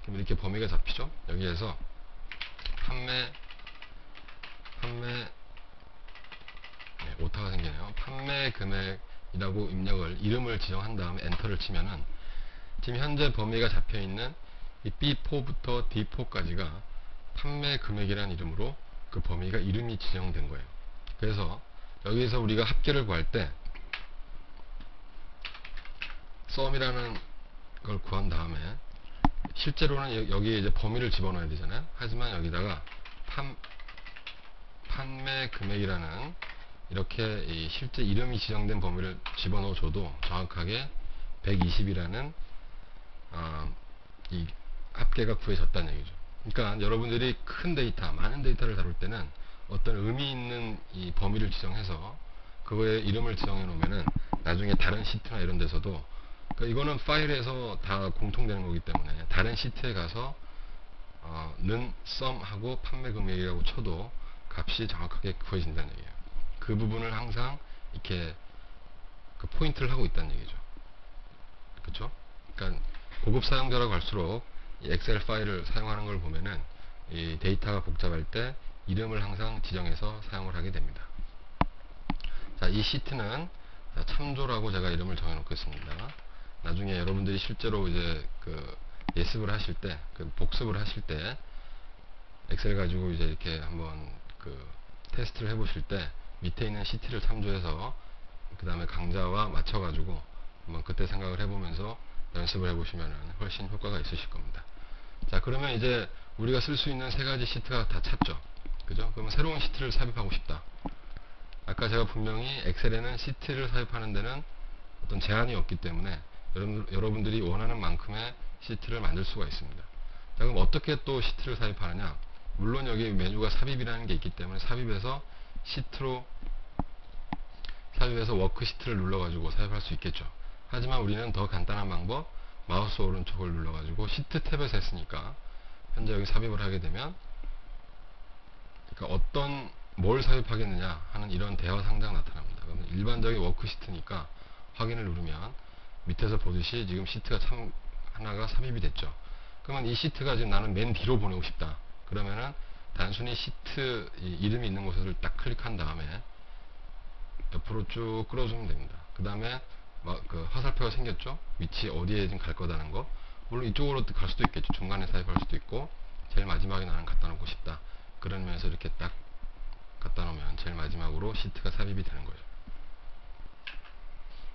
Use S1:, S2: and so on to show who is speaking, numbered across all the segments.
S1: 그럼 이렇게 범위가 잡히죠. 여기에서 판매 오타가 생기네요. 판매 금액이라고 입력을 이름을 지정한 다음에 엔터를 치면은 지금 현재 범위가 잡혀 있는 이 B4부터 D4까지가 판매 금액이라는 이름으로 그 범위가 이름이 지정된 거예요. 그래서 여기에서 우리가 합계를 구할 때 썸이라는 걸 구한 다음에 실제로는 여기에 이제 범위를 집어넣어야 되잖아요. 하지만 여기다가 판매 금액이라는 이렇게 이 실제 이름이 지정된 범위를 집어넣어 줘도 정확하게 120이라는 이 합계가 구해졌다는 얘기죠. 그러니까 여러분들이 큰 데이터, 많은 데이터를 다룰 때는 어떤 의미 있는 이 범위를 지정해서 그거에 이름을 지정해 놓으면은 나중에 다른 시트나 이런 데서도, 그러니까 이거는 파일에서 다 공통되는 거기 때문에 다른 시트에 가서 는 썸하고 판매 금액이라고 쳐도 값이 정확하게 구해진다는 얘기예요. 그 부분을 항상 이렇게 그 포인트를 하고 있다는 얘기죠. 그렇죠? 그러니까 고급 사용자라고 할수록 이 엑셀 파일을 사용하는 걸 보면은 이 데이터가 복잡할 때 이름을 항상 지정해서 사용을 하게 됩니다. 자, 이 시트는 참조라고 제가 이름을 정해 놓겠습니다. 나중에 여러분들이 실제로 이제 그 예습을 하실 때, 그 복습을 하실 때 엑셀 가지고 이제 이렇게 한번 그 테스트를 해 보실 때 밑에 있는 시트를 참조해서 그 다음에 강좌와 맞춰 가지고 한번 그때 생각을 해보면서 연습을 해보시면 훨씬 효과가 있으실 겁니다. 자, 그러면 이제 우리가 쓸 수 있는 세 가지 시트가 다 찾죠. 그죠? 그러면 새로운 시트를 삽입하고 싶다. 아까 제가 분명히 엑셀에는 시트를 삽입하는 데는 어떤 제한이 없기 때문에 여러분들이 원하는 만큼의 시트를 만들 수가 있습니다. 자, 그럼 어떻게 또 시트를 삽입하느냐? 물론 여기 메뉴가 삽입이라는 게 있기 때문에 삽입해서 워크 시트를 눌러가지고 삽입할 수 있겠죠. 하지만 우리는 더 간단한 방법, 마우스 오른쪽을 눌러가지고 시트 탭에서 했으니까 현재 여기 삽입을 하게 되면, 그러니까 뭘 삽입하겠느냐 하는 이런 대화 상자가 나타납니다. 그러면 일반적인 워크 시트니까 확인을 누르면 밑에서 보듯이 지금 시트가 하나가 삽입이 됐죠. 그러면 이 시트가 지금 나는 맨 뒤로 보내고 싶다. 그러면은 단순히 시트 이름이 있는 곳을 딱 클릭한 다음에 옆으로 쭉 끌어주면 됩니다. 그 다음에 그 화살표가 생겼죠? 위치 어디에 지금 갈 거다는 거. 물론 이쪽으로 갈 수도 있겠죠. 중간에 삽입할 수도 있고, 제일 마지막에 나는 갖다 놓고 싶다. 그런 면에서 이렇게 딱 갖다 놓으면 제일 마지막으로 시트가 삽입이 되는 거죠.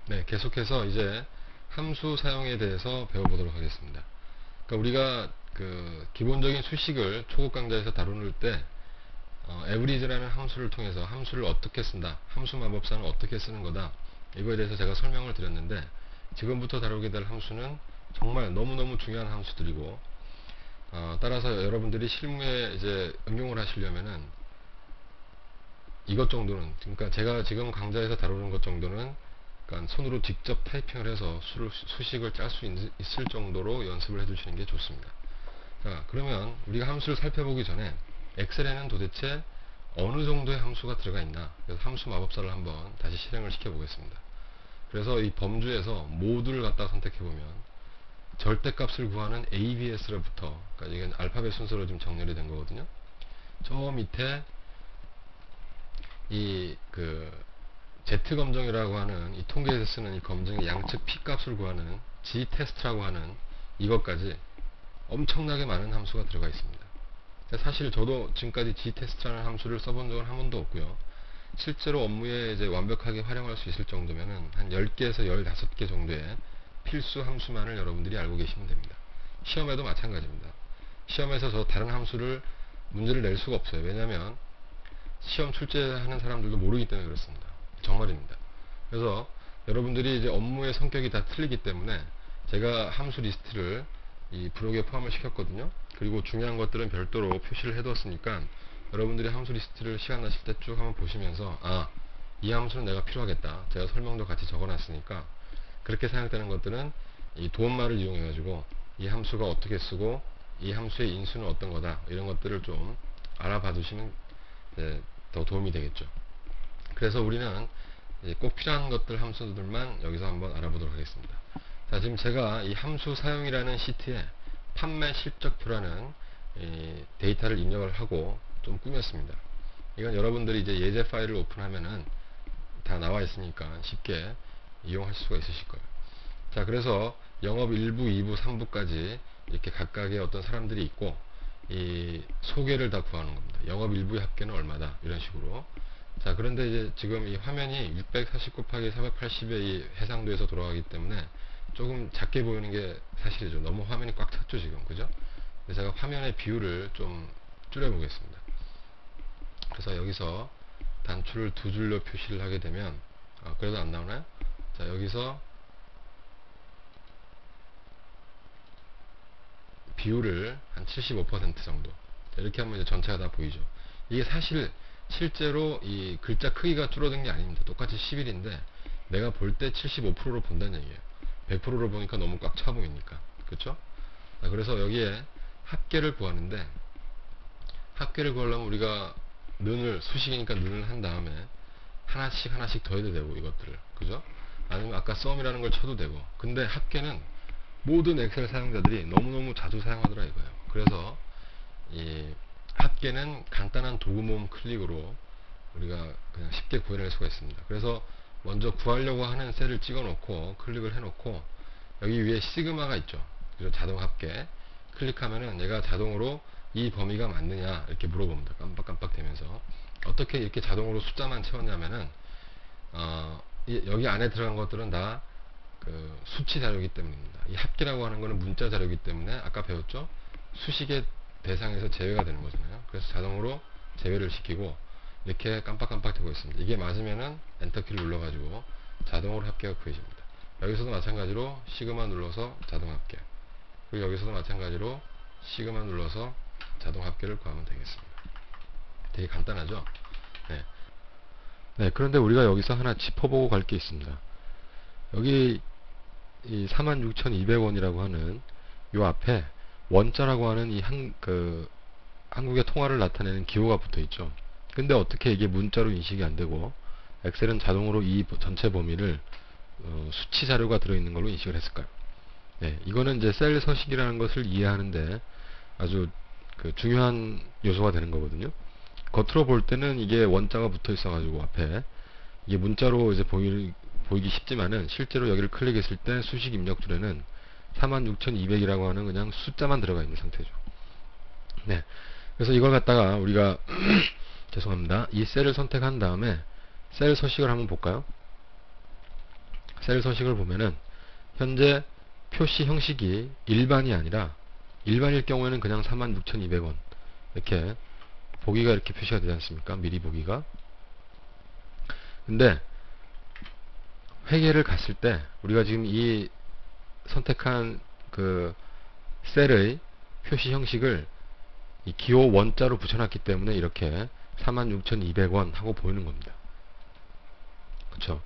S1: 네, 계속해서 이제 함수 사용에 대해서 배워보도록 하겠습니다. 그러니까 우리가 그 기본적인 수식을 초급 강좌에서 다루는 때 average라는 함수를 통해서 함수를 어떻게 쓴다, 함수 마법사는 어떻게 쓰는 거다, 이거에 대해서 제가 설명을 드렸는데, 지금부터 다루게 될 함수는 정말 너무너무 중요한 함수들이고, 따라서 여러분들이 실무에 이제 응용을 하시려면은 이것 정도는, 그러니까 제가 지금 강좌에서 다루는 것 정도는 그러니까 손으로 직접 타이핑을 해서 수식을 짤 수 있을 정도로 연습을 해 두시는 게 좋습니다. 자, 그러면 우리가 함수를 살펴보기 전에 엑셀에는 도대체 어느 정도의 함수가 들어가 있나, 그래서 함수 마법사를 한번 다시 실행을 시켜 보겠습니다. 그래서 이 범주에서 모두를 갖다 선택해 보면 절대값을 구하는 ABS로부터, 그러니까 이게 알파벳 순서로 지금 정렬이 된 거거든요. 저 밑에 이 Z검정이라고 하는 이 통계에서 쓰는 이 검정의 양측 P값을 구하는 G테스트라고 하는 이것까지 엄청나게 많은 함수가 들어가 있습니다. 사실 저도 지금까지 G테스트라는 함수를 써본 적은 한 번도 없고요. 실제로 업무에 이제 완벽하게 활용할 수 있을 정도면은 한 10개에서 15개 정도의 필수 함수만을 여러분들이 알고 계시면 됩니다. 시험에도 마찬가지입니다. 시험에서 저 다른 함수를 문제를 낼 수가 없어요. 왜냐하면 시험 출제하는 사람들도 모르기 때문에 그렇습니다. 정말입니다. 그래서 여러분들이 이제 업무의 성격이 다 틀리기 때문에 제가 함수 리스트를 이 블록에 포함을 시켰거든요. 그리고 중요한 것들은 별도로 표시를 해뒀으니까 여러분들이 함수 리스트를 시간 나실 때 쭉 한번 보시면서 이 함수는 내가 필요하겠다. 제가 설명도 같이 적어놨으니까 그렇게 생각되는 것들은 이 도움말을 이용해 가지고 이 함수가 어떻게 쓰고 이 함수의 인수는 어떤 거다, 이런 것들을 좀 알아봐 두시면 더 도움이 되겠죠. 그래서 우리는 꼭 필요한 것들, 함수들만 여기서 한번 알아보도록 하겠습니다. 자, 지금 제가 이 함수 사용이라는 시트에 판매 실적표라는 데이터를 입력을 하고 좀 꾸몄습니다. 이건 여러분들이 이제 예제 파일을 오픈하면은 다 나와 있으니까 쉽게 이용할 수가 있으실 거예요. 자, 그래서 영업 1부, 2부, 3부까지 이렇게 각각의 어떤 사람들이 있고 이 소개를 다 구하는 겁니다. 영업 1부의 합계는 얼마다 이런 식으로. 자, 그런데 이제 지금 이 화면이 640 곱하기 480의 이 해상도에서 돌아가기 때문에 조금 작게 보이는 게 사실이죠. 너무 화면이 꽉 찼죠 지금, 그죠? 그래서 제가 화면의 비율을 좀 줄여 보겠습니다. 그래서 여기서 단추를 두 줄로 표시를 하게 되면 그래도 안 나오나요? 자, 여기서 비율을 한 75% 정도 이렇게 하면 이제 전체가 다 보이죠. 이게 사실 실제로 이 글자 크기가 줄어든 게 아닙니다. 똑같이 11인데 내가 볼 때 75%로 본다는 얘기예요. 100%로 보니까 너무 꽉 차 보이니까, 그렇죠? 그래서 여기에 합계를 구하는데, 합계를 구하려면 우리가 는을, 수식이니까 는을 한 다음에 하나씩 하나씩 더해도 되고, 이것들을, 그죠? 아니면 아까 썸이라는 걸 쳐도 되고. 근데 합계는 모든 엑셀 사용자들이 너무너무 자주 사용하더라 이거예요. 그래서 이 합계는 간단한 도구 모음 클릭으로 우리가 그냥 쉽게 구해낼 수가 있습니다. 그래서 먼저 구하려고 하는 셀을 찍어 놓고 클릭을 해 놓고 여기 위에 시그마가 있죠. 그래서 자동 합계 클릭하면은 얘가 자동으로 이 범위가 맞느냐 이렇게 물어봅니다. 깜빡깜빡 되면서 어떻게 이렇게 자동으로 숫자만 채웠냐면은 여기 안에 들어간 것들은 다 그 수치 자료이기 때문입니다. 이 합계라고 하는 것은 문자 자료이기 때문에 아까 배웠죠? 수식의 대상에서 제외가 되는 거잖아요. 그래서 자동으로 제외를 시키고 이렇게 깜빡깜빡 되고 있습니다. 이게 맞으면은 엔터키를 눌러가지고 자동으로 합계가 구해집니다. 여기서도 마찬가지로 시그마 눌러서 자동 합계, 그리고 여기서도 마찬가지로 시그마 눌러서 자동 합계를 구하면 되겠습니다. 되게 간단하죠? 네. 네, 그런데 우리가 여기서 하나 짚어보고 갈 게 있습니다. 여기 이 46,200원이라고 하는 요 앞에 원자라고 하는 이 한국의 통화를 나타내는 기호가 붙어 있죠. 근데 어떻게 이게 문자로 인식이 안 되고 엑셀은 자동으로 이 전체 범위를 수치 자료가 들어있는 걸로 인식을 했을까요? 네, 이거는 이제 셀 서식이라는 것을 이해하는데 아주 중요한 요소가 되는 거거든요. 겉으로 볼 때는 이게 원자가 붙어 있어 가지고 앞에 이게 문자로 이제 보이기 쉽지만은 실제로 여기를 클릭했을 때 수식 입력 줄에는 46,200이라고 하는 그냥 숫자만 들어가 있는 상태죠. 네. 그래서 이걸 갖다가 우리가 죄송합니다. 이 셀을 선택한 다음에 셀 서식을 한번 볼까요? 셀 서식을 보면은 현재 표시 형식이 일반이 아니라 일반일 경우에는 그냥 46,200원 이렇게 보기가 이렇게 표시가 되지 않습니까? 미리 보기가. 근데 회계를 갔을 때 우리가 지금 이 선택한 그 셀의 표시 형식을 이 기호 원자로 붙여놨기 때문에 이렇게 46,200원 하고 보이는 겁니다. 그쵸?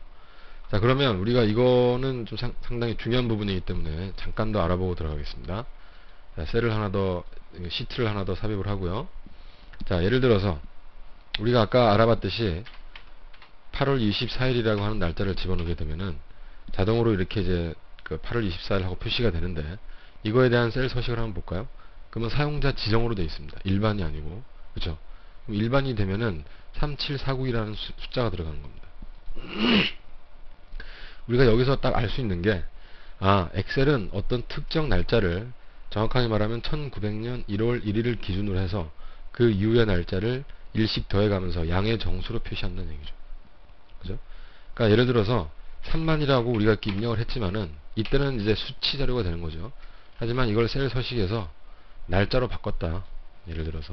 S1: 자, 그러면 우리가 이거는 좀 상당히 중요한 부분이기 때문에 잠깐 더 알아보고 들어가겠습니다. 자, 셀을 하나 더, 시트를 하나 더 삽입을 하고요. 자, 예를 들어서 우리가 아까 알아봤듯이 8월 24일이라고 하는 날짜를 집어넣게 되면은 자동으로 이렇게 이제 그 8월 24일 하고 표시가 되는데 이거에 대한 셀 서식을 한번 볼까요? 그러면 사용자 지정으로 되어 있습니다. 일반이 아니고. 그렇죠? 그럼 일반이 되면은 3749이라는 숫자가 들어가는 겁니다. 우리가 여기서 딱 알 수 있는 게 엑셀은 어떤 특정 날짜를 정확하게 말하면 1900년 1월 1일을 기준으로 해서 그 이후의 날짜를 일씩 더해가면서 양의 정수로 표시한다는 얘기죠. 그죠? 그러니까 예를 들어서 3만이라고 우리가 이렇게 입력을 했지만은 이때는 이제 수치 자료가 되는 거죠. 하지만 이걸 셀 서식에서 날짜로 바꿨다. 예를 들어서